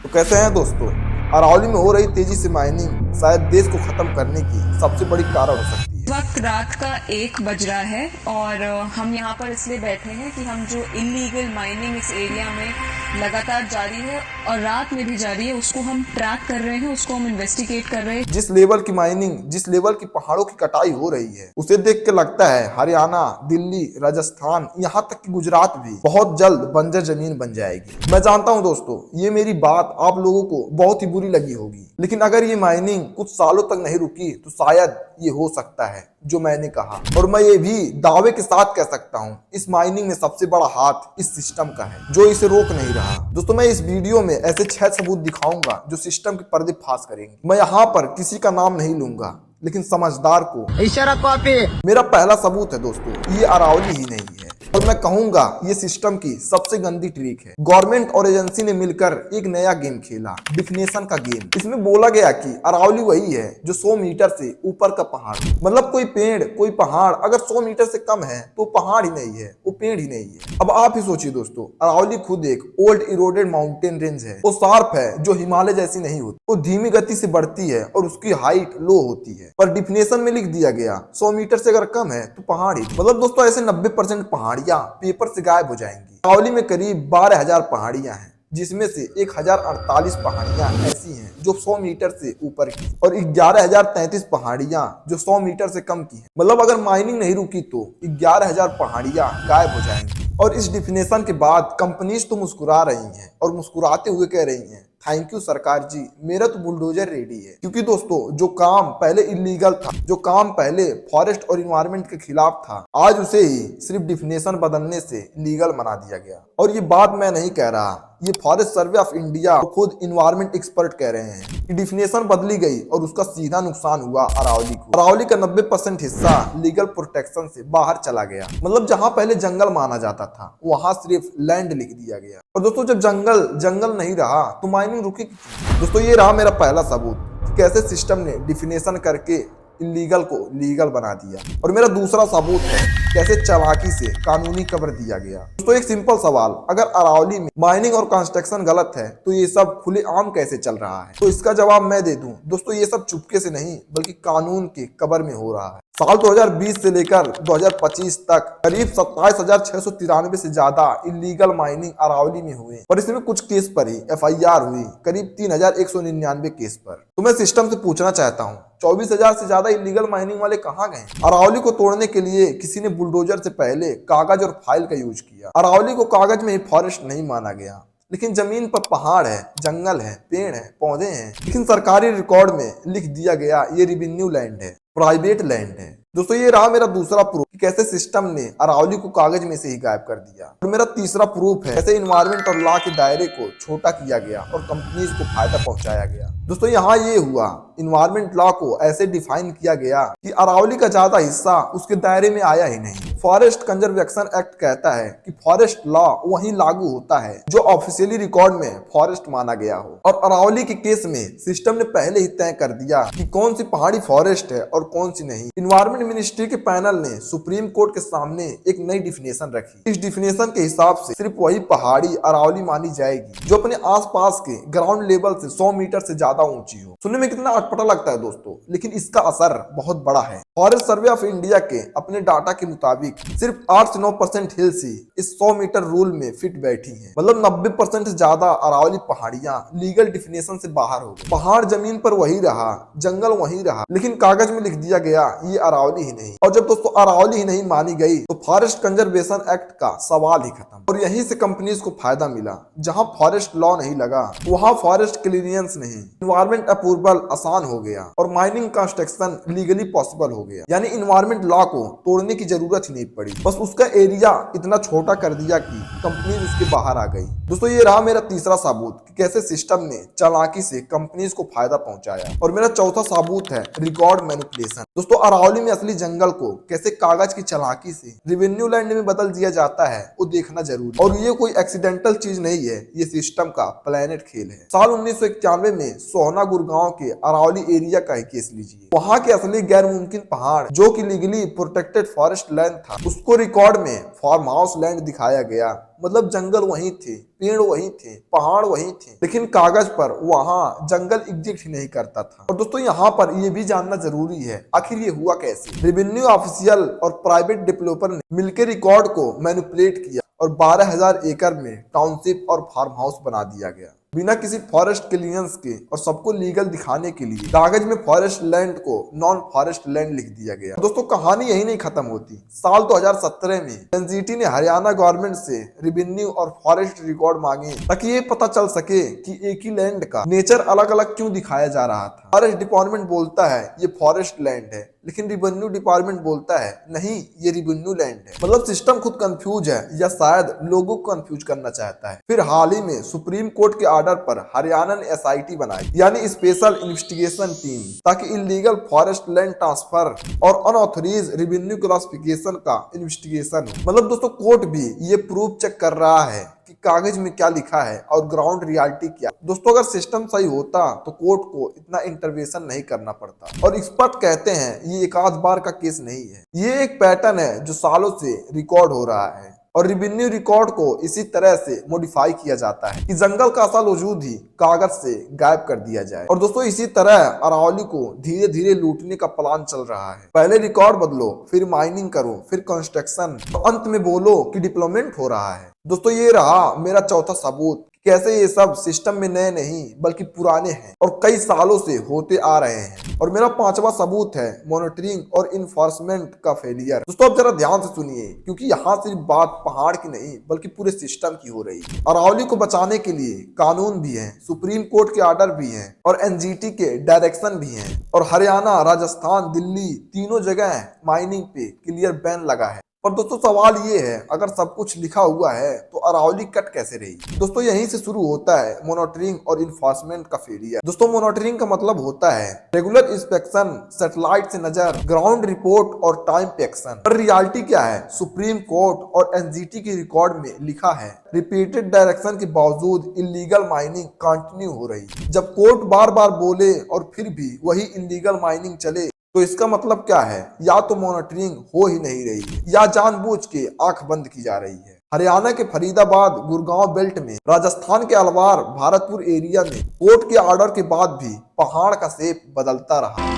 तो कैसे हैं दोस्तों। अरावली में हो रही तेजी से माइनिंग शायद देश को खत्म करने की सबसे बड़ी कारण हो सकती है। वक्त रात का 1 बज रहा है और हम यहाँ पर इसलिए बैठे हैं कि हम जो इलीगल माइनिंग इस एरिया में लगातार जारी है और रात में भी जारी है उसको हम ट्रैक कर रहे हैं, उसको हम इन्वेस्टिगेट कर रहे हैं। जिस लेवल की माइनिंग, जिस लेवल की पहाड़ों की कटाई हो रही है, उसे देख के लगता है हरियाणा, दिल्ली, राजस्थान, यहाँ तक कि गुजरात भी बहुत जल्द बंजर जमीन बन जाएगी। मैं जानता हूँ दोस्तों, ये मेरी बात आप लोगों को बहुत ही बुरी लगी होगी, लेकिन अगर ये माइनिंग कुछ सालों तक नहीं रुकी तो शायद ये हो सकता है जो मैंने कहा। और मैं ये भी दावे के साथ कह सकता हूँ, इस माइनिंग में सबसे बड़ा हाथ इस सिस्टम का है जो इसे रोक नहीं रहा। दोस्तों, मैं इस वीडियो में ऐसे 6 सबूत दिखाऊंगा जो सिस्टम के पर्दे करेंगे। मैं यहाँ पर किसी का नाम नहीं लूंगा, लेकिन समझदार को इशारा कॉपी। मेरा पहला सबूत है दोस्तों, ये अरावली ही नहीं है, और मैं कहूंगा ये सिस्टम की सबसे गंदी ट्रिक है। गवर्नमेंट और एजेंसी ने मिलकर एक नया गेम खेला, डिफिनेशन का गेम। इसमें बोला गया कि अरावली वही है जो 100 मीटर से ऊपर का पहाड़, मतलब कोई पेड़, कोई पहाड़ अगर 100 मीटर से कम है तो पहाड़ ही नहीं है, वो पेड़ ही नहीं है। अब आप ही सोचिए दोस्तों, अरावली खुद एक ओल्ड इरोडेड माउंटेन रेंज है। वो शार्प है जो हिमालय जैसी नहीं होती, वो धीमी गति से बढ़ती है और उसकी हाइट लो होती है। पर डिफिनेशन में लिख दिया गया 100 मीटर से अगर कम है तो पहाड़ ही। मतलब दोस्तों, ऐसे 90% पहाड़ियां पेपर से गायब हो जाएंगी। अरावली में करीब 12,000 पहाड़ियां हैं, जिसमें से 1048 पहाड़ियां ऐसी हैं जो 100 मीटर से ऊपर की, और 11,033 पहाड़ियां जो 100 मीटर से कम की हैं। मतलब अगर माइनिंग नहीं रुकी तो 11,000 पहाड़ियां गायब हो जाएंगी। और इस डिफिनेशन के बाद कंपनीज तो मुस्कुरा रही हैं और मुस्कुराते हुए कह रही हैं, थैंक यू सरकार जी, मेरा तो बुलडोजर रेडी है। क्योंकि दोस्तों, जो काम पहले इलीगल था, जो काम पहले फॉरेस्ट और इन्वायरमेंट के खिलाफ था, आज उसे ही सिर्फ डिफिनेशन बदलने से लीगल बना दिया गया। और ये बात मैं नहीं कह रहा, ये फॉरेस्ट सर्वे ऑफ इंडिया खुद इन्वायरमेंट एक्सपर्ट कह रहे हैं कि डिफिनेशन बदली गई और उसका सीधा नुकसान हुआ अरावली को। अरावली का 90% हिस्सा लीगल प्रोटेक्शन से बाहर चला गया। मतलब जहां पहले जंगल माना जाता था, वहां सिर्फ लैंड लिख दिया गया। और दोस्तों, जब जंगल नहीं रहा तो माइनिंग रुकेगी। दोस्तों, ये रहा मेरा पहला सबूत कि कैसे सिस्टम ने डिफिनेशन करके इलीगल को लीगल बना दिया। और मेरा दूसरा सबूत है कैसे चालाकी से कानूनी कवर दिया गया। दोस्तों, एक सिंपल सवाल, अगर अरावली में माइनिंग और कंस्ट्रक्शन गलत है तो ये सब खुलेआम कैसे चल रहा है? तो इसका जवाब मैं दे दूं दोस्तों, ये सब चुपके से नहीं बल्कि कानून के कवर में हो रहा है। साल 2020 से लेकर 2025 तक करीब 27,693 से ज्यादा इलीगल माइनिंग अरावली में हुए, और इसमें कुछ केस पर ही FIR हुई, करीब 3,199 केस पर। तो मैं सिस्टम से पूछना चाहता हूँ, 24,000 से ज्यादा इलीगल माइनिंग वाले कहाँ गए? अरावली को तोड़ने के लिए किसी ने बुलडोजर से पहले कागज और फाइल का यूज किया। अरावली को कागज में ही फॉरेस्ट नहीं माना गया, लेकिन जमीन पर पहाड़ है, जंगल है, पेड़ है, पौधे हैं। लेकिन सरकारी रिकॉर्ड में लिख दिया गया ये रेवेन्यू लैंड है, प्राइवेट लैंड है। दोस्तों, ये रहा मेरा दूसरा प्रूफ कि कैसे सिस्टम ने अरावली को कागज में से ही गायब कर दिया। और मेरा तीसरा प्रूफ है कैसे इन्वायरमेंट और लॉ के दायरे को छोटा किया गया और कंपनीज को फायदा पहुंचाया गया। दोस्तों, यहाँ ये हुआ, इन्वायरमेंट लॉ को ऐसे डिफाइन किया गया कि अरावली का ज्यादा हिस्सा उसके दायरे में आया ही नहीं। फॉरेस्ट कंजर्वेशन एक्ट कहता है कि फॉरेस्ट लॉ वही लागू होता है जो ऑफिशियली रिकॉर्ड में फॉरेस्ट माना गया हो। और अरावली के केस में सिस्टम ने पहले ही तय कर दिया कि कौन सी पहाड़ी फॉरेस्ट है और कौन सी नहीं। इन्वायरमेंट मिनिस्ट्री के पैनल ने सुप्रीम कोर्ट के सामने एक नई डिफिनेशन रखी। इस डिफिनेशन के हिसाब से सिर्फ वही पहाड़ी अरावली मानी जाएगी जो अपने आसपास के ग्राउंड लेवल से 100 मीटर से ज्यादा ऊंची हो। सुनने में कितना अटपटा लगता है दोस्तों, लेकिन इसका असर बहुत बड़ा है। फॉरेस्ट सर्वे ऑफ इंडिया के अपने डाटा के मुताबिक सिर्फ 8 से 9% हिल्स ही इस 100 मीटर रूल में फिट बैठी हैं। मतलब 90% से ज्यादा अरावली पहाड़ियां लीगल डिफिनेशन से बाहर हो गई। पहाड़ जमीन पर वही रहा, जंगल वही रहा, लेकिन कागज में लिख दिया गया ये अरावली ही नहीं। और जब दोस्तों अरावली ही नहीं मानी गई तो फॉरेस्ट कंजर्वेशन एक्ट का सवाल ही खत्म। और यहीं से कंपनीज को फायदा मिला। जहां फॉरेस्ट लॉ नहीं लगा वहां फॉरेस्ट क्लियरेंस नहीं, इन्वायरमेंट अप्रूवल आसान हो गया और माइनिंग कंस्ट्रक्शन लीगली पॉसिबल हो गया। यानी इन्वायरमेंट लॉ को तोड़ने की जरूरत ही नहीं पड़ी, बस उसका एरिया इतना छोटा कर दिया कि कंपनीज उसके बाहर आ गई। दोस्तों, ये रहा मेरा तीसरा सबूत कि कैसे सिस्टम ने चालाकी से कंपनीज को फायदा पहुंचाया। और मेरा चौथा सबूत है रिकॉर्ड मैनिपुलेशन। दोस्तों, अरावली में असली जंगल को कैसे कागज की चालाकी से रेवेन्यू लैंड में बदल दिया जाता है वो देखना जरूरी। और ये कोई एक्सीडेंटल चीज नहीं है, ये सिस्टम का प्लेनेट खेल है। साल 1991 में सोहना गुड़गांव के अरावली एरिया का ही केस लीजिए। वहां के असली गैर मुमकिन पहाड़ जो कि लीगली प्रोटेक्टेड फॉरेस्ट लैंड था, उसको रिकॉर्ड में फार्म हाउस लैंड दिखाया गया। मतलब जंगल वहीं थे, पेड़ वहीं थे, पहाड़ वहीं थे, लेकिन कागज पर वहां जंगल एग्जिस्ट ही नहीं करता था। और दोस्तों यहाँ पर ये भी जानना जरूरी है, आखिर ये हुआ कैसे। रेवेन्यू ऑफिशियल और प्राइवेट डेवलपर ने मिलकर रिकॉर्ड को मैनिपुलेट किया और 12,000 एकड़ में टाउनशिप और फार्म हाउस बना दिया गया बिना किसी फॉरेस्ट क्लियरेंस के, और सबको लीगल दिखाने के लिए कागज में फॉरेस्ट लैंड को नॉन फॉरेस्ट लैंड लिख दिया गया। दोस्तों कहानी यही नहीं खत्म होती। साल 2017 में एनजीटी ने हरियाणा गवर्नमेंट से रेवेन्यू और फॉरेस्ट रिकॉर्ड मांगे ताकि ये पता चल सके कि एक ही लैंड का नेचर अलग अलग क्यों दिखाया जा रहा था। फॉरेस्ट डिपार्टमेंट बोलता है ये फॉरेस्ट लैंड है, लेकिन रेवेन्यू डिपार्टमेंट बोलता है नहीं ये रेवेन्यू लैंड है। मतलब सिस्टम खुद कंफ्यूज है या शायद लोगों को कंफ्यूज करना चाहता है। फिर हाल ही में सुप्रीम कोर्ट के ऑर्डर पर हरियाणा ने एसआईटी बनाई, यानी स्पेशल इन्वेस्टिगेशन टीम, ताकि इलीगल फॉरेस्ट लैंड ट्रांसफर और अनऑथराइज्ड रेवेन्यू क्लासिफिकेशन का इन्वेस्टिगेशन हो। मतलब दोस्तों कोर्ट भी ये प्रूफ चेक कर रहा है कि कागज में क्या लिखा है और ग्राउंड रियलिटी क्या। दोस्तों अगर सिस्टम सही होता तो कोर्ट को इतना इंटरवेंशन नहीं करना पड़ता। और एक्सपर्ट कहते हैं ये एक आध बार का केस नहीं है, ये एक पैटर्न है जो सालों से रिकॉर्ड हो रहा है। और रेवेन्यू रिकॉर्ड को इसी तरह से मॉडिफाई किया जाता है कि जंगल का असल वजूद ही कागज से गायब कर दिया जाए। और दोस्तों इसी तरह अरावली को धीरे धीरे लूटने का प्लान चल रहा है। पहले रिकॉर्ड बदलो, फिर माइनिंग करो, फिर कंस्ट्रक्शन, तो अंत में बोलो कि डेवलपमेंट हो रहा है। दोस्तों ये रहा मेरा चौथा सबूत, कैसे ये सब सिस्टम में नए नहीं बल्कि पुराने हैं और कई सालों से होते आ रहे हैं। और मेरा पांचवा सबूत है मॉनिटरिंग और इन्फोर्समेंट का फेलियर। दोस्तों अब जरा ध्यान से सुनिए, क्योंकि यहाँ सिर्फ बात पहाड़ की नहीं बल्कि पूरे सिस्टम की हो रही है। अरावली को बचाने के लिए कानून भी है, सुप्रीम कोर्ट के ऑर्डर भी है और एनजीटी के डायरेक्शन भी है। और हरियाणा, राजस्थान, दिल्ली तीनों जगह माइनिंग पे क्लियर बैन लगा है। पर दोस्तों सवाल ये है, अगर सब कुछ लिखा हुआ है तो अरावली कट कैसे रही। दोस्तों यहीं से शुरू होता है मॉनिटरिंग और इन्फोर्समेंट का फेलियर। दोस्तों मॉनिटरिंग का मतलब होता है रेगुलर इंस्पेक्शन, सैटेलाइट से नजर, ग्राउंड रिपोर्ट और टाइम पे एक्शन। पर रियलिटी क्या है, सुप्रीम कोर्ट और एनजीटी के रिकॉर्ड में लिखा है रिपीटेड डायरेक्शन के बावजूद इलीगल माइनिंग कंटिन्यू हो रही। जब कोर्ट बार बार बोले और फिर भी वही इलीगल माइनिंग चले तो इसका मतलब क्या है, या तो मॉनिटरिंग हो ही नहीं रही या जानबूझ के आंख बंद की जा रही है। हरियाणा के फरीदाबाद, गुड़गांव बेल्ट में, राजस्थान के अलवार, भारतपुर एरिया में कोर्ट के ऑर्डर के बाद भी पहाड़ का शेप बदलता रहा।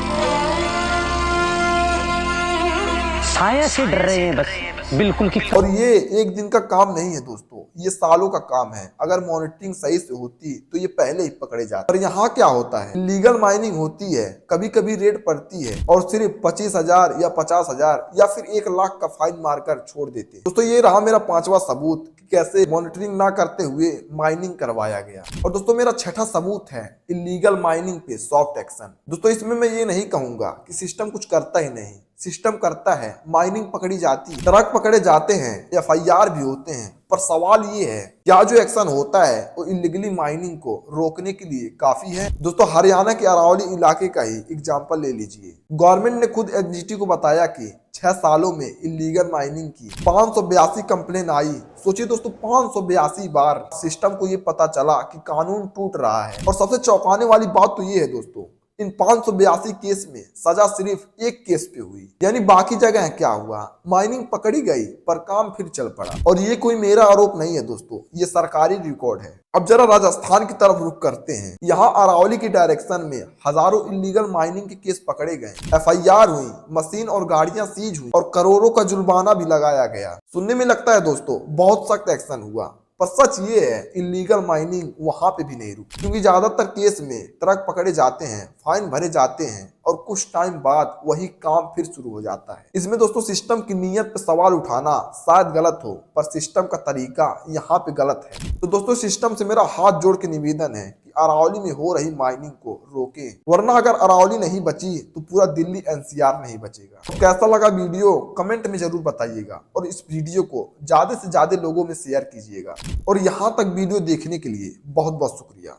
छाया से डर रहे हैं बस, बिल्कुल की। और ये एक दिन का काम नहीं है दोस्तों, ये सालों का काम है। अगर मॉनिटरिंग सही से होती तो ये पहले ही पकड़े जाते। पर यहाँ क्या होता है, लीगल माइनिंग होती है, कभी कभी रेड पड़ती है और सिर्फ 25,000 या 50,000 या फिर 1 लाख का फाइन मारकर छोड़ देते हैं। दोस्तों ये रहा मेरा पांचवा सबूत कि कैसे मॉनिटरिंग ना करते हुए माइनिंग करवाया गया। और दोस्तों मेरा छठा सबूत है इलीगल माइनिंग पे सॉफ्ट एक्शन। दोस्तों इसमें मैं ये नहीं कहूंगा कि सिस्टम कुछ करता ही नहीं, सिस्टम करता है। माइनिंग पकड़ी जाती है, ट्रक पकड़े जाते हैं, एफआईआर भी होते हैं। पर सवाल ये है क्या जो एक्शन होता है वो इलीगली माइनिंग को रोकने के लिए काफी है। दोस्तों हरियाणा के अरावली इलाके का ही एग्जांपल ले लीजिए। गवर्नमेंट ने खुद एनजीटी को बताया कि 6 सालों में इलीगल माइनिंग की 582 कंप्लेन आई। सोचिए दोस्तों 582 बार सिस्टम को ये पता चला कि कानून टूट रहा है। और सबसे चौंकाने वाली बात तो ये है दोस्तों, इन 582 केस में सजा सिर्फ एक केस पे हुई, यानी बाकी जगह क्या हुआ, माइनिंग पकड़ी गई पर काम फिर चल पड़ा। और ये कोई मेरा आरोप नहीं है दोस्तों, ये सरकारी रिकॉर्ड है। अब जरा राजस्थान की तरफ रुख करते हैं। यहाँ अरावली की डायरेक्शन में हजारों इलीगल माइनिंग के केस पकड़े गए, एफआईआर हुई, मशीन और गाड़ियां सीज हुई और करोड़ों का जुर्माना भी लगाया गया। सुनने में लगता है दोस्तों बहुत सख्त एक्शन हुआ, पर सच ये है इलीगल माइनिंग वहां पे भी नहीं रुकी। क्योंकि ज्यादातर केस में ट्रक पकड़े जाते हैं, फाइन भरे जाते हैं और कुछ टाइम बाद वही काम फिर शुरू हो जाता है। इसमें दोस्तों सिस्टम की नीयत पे सवाल उठाना शायद गलत हो, पर सिस्टम का तरीका यहाँ पे गलत है। तो दोस्तों सिस्टम से मेरा हाथ जोड़ के निवेदन है कि अरावली में हो रही माइनिंग को रोके, वरना अगर अरावली नहीं बची तो पूरा दिल्ली एनसीआर नहीं बचेगा। तो कैसा लगा वीडियो कमेंट में जरूर बताइएगा और इस वीडियो को ज्यादा से ज्यादा लोगों में शेयर कीजिएगा। और यहाँ तक वीडियो देखने के लिए बहुत बहुत शुक्रिया।